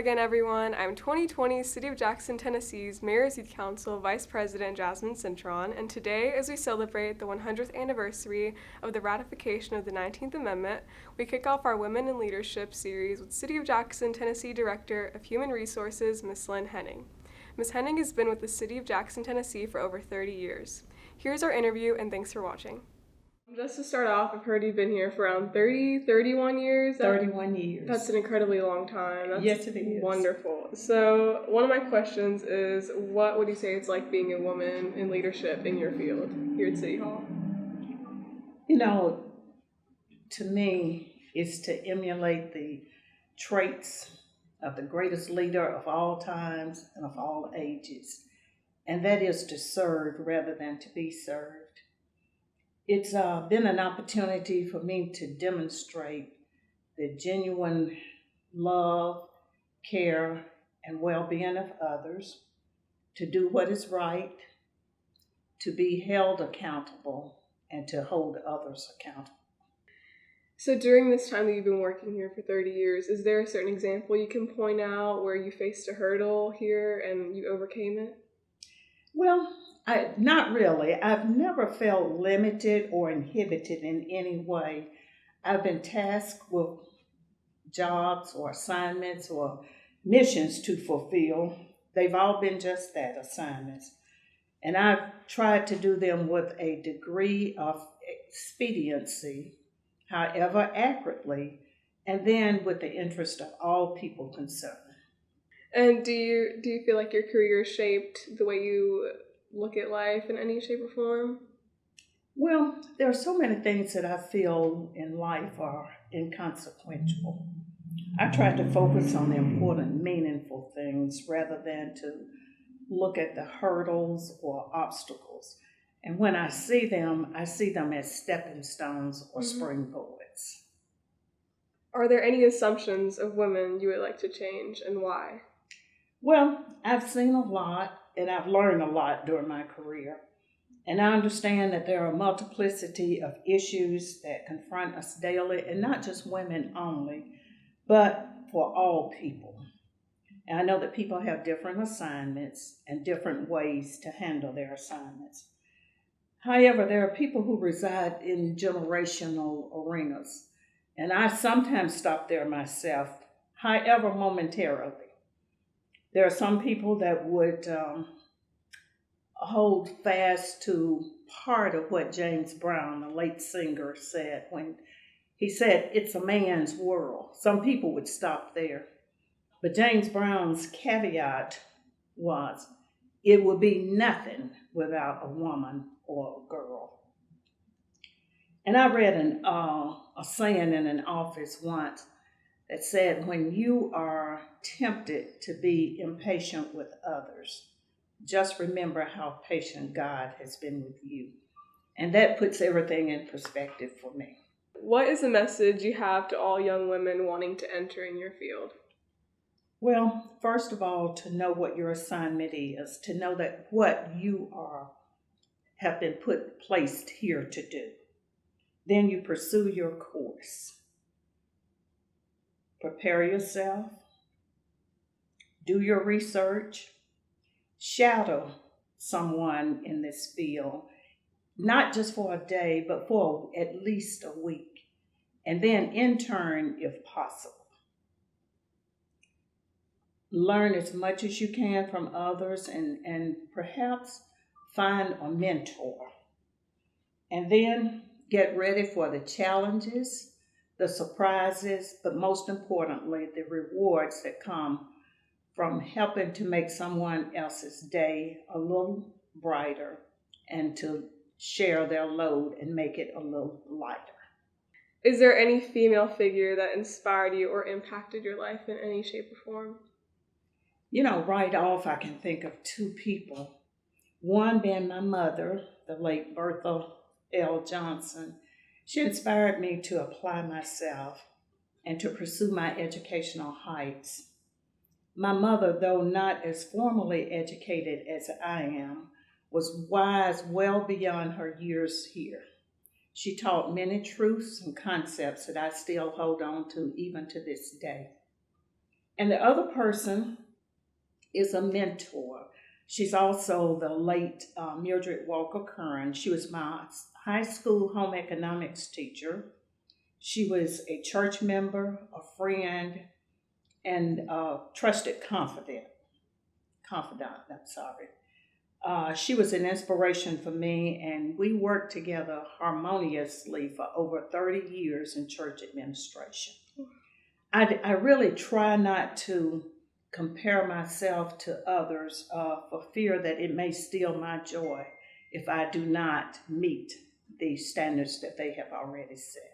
again, everyone. I'm 2020 City of Jackson, Tennessee's Mayor's Youth Council Vice President Jasmine Cintron, and today, as we celebrate the 100th anniversary of the ratification of the 19th Amendment, we kick off our Women in Leadership series with City of Jackson, Tennessee Director of Human Resources, Ms. Lynn Henning. Ms. Henning has been with the City of Jackson, Tennessee for over 30 years. Here's our interview, and thanks for watching. Just to start off, I've heard you've been here for around 31 years. 31 years. That's an incredibly long time. Yes, it is. Wonderful. So one of my questions is, what would you say it's like being a woman in leadership in your field here at City Hall? You know, to me, it's to emulate the traits of the greatest leader of all times and of all ages. And that is to serve rather than to be served. It's been an opportunity for me to demonstrate the genuine love, care, and well-being of others, to do what is right, to be held accountable, and to hold others accountable. So during this time that you've been working here for 30 years, is there a certain example you can point out where you faced a hurdle here and you overcame it? Well, not really. I've never felt limited or inhibited in any way. I've been tasked with jobs or assignments or missions to fulfill. They've all been just that, assignments. And I've tried to do them with a degree of expediency, however accurately, and then with the interest of all people concerned. And do you feel like your career shaped the way you look at life in any shape or form? Well, there are so many things that I feel in life are inconsequential. I try to focus on the important, meaningful things rather than to look at the hurdles or obstacles. And when I see them as stepping stones or springboards. Are there any assumptions of women you would like to change, and why? Well, I've seen a lot, and I've learned a lot during my career. And I understand that there are a multiplicity of issues that confront us daily, and not just women only, but for all people. And I know that people have different assignments and different ways to handle their assignments. However, there are people who reside in generational arenas, and I sometimes stop there myself, however momentarily. There are some people that would hold fast to part of what James Brown, the late singer, said when he said, "It's a man's world." Some people would stop there. But James Brown's caveat was, it would be nothing without a woman or a girl. And I read a saying in an office once that said, when you are tempted to be impatient with others, just remember how patient God has been with you. And that puts everything in perspective for me. What is the message you have to all young women wanting to enter in your field? Well, first of all, to know what your assignment is, to know that what you have been placed here to do. Then you pursue your course. Prepare yourself. Do your research. Shadow someone in this field, not just for a day, but for at least a week. And then intern if possible. Learn as much as you can from others and perhaps find a mentor. And then get ready for the challenges, the surprises, but most importantly, the rewards that come from helping to make someone else's day a little brighter and to share their load and make it a little lighter. Is there any female figure that inspired you or impacted your life in any shape or form? You know, right off, I can think of two people. One being my mother, the late Bertha L. Johnson. She inspired me to apply myself and to pursue my educational heights. My mother, though not as formally educated as I am, was wise well beyond her years here. She taught many truths and concepts that I still hold on to even to this day. And the other person is a mentor. She's also the late Mildred Walker Curran. She was my high school home economics teacher. She was a church member, a friend, and a trusted confidant. She was an inspiration for me, and we worked together harmoniously for over 30 years in church administration. I really try not to compare myself to others for fear that it may steal my joy if I do not meet the standards that they have already set.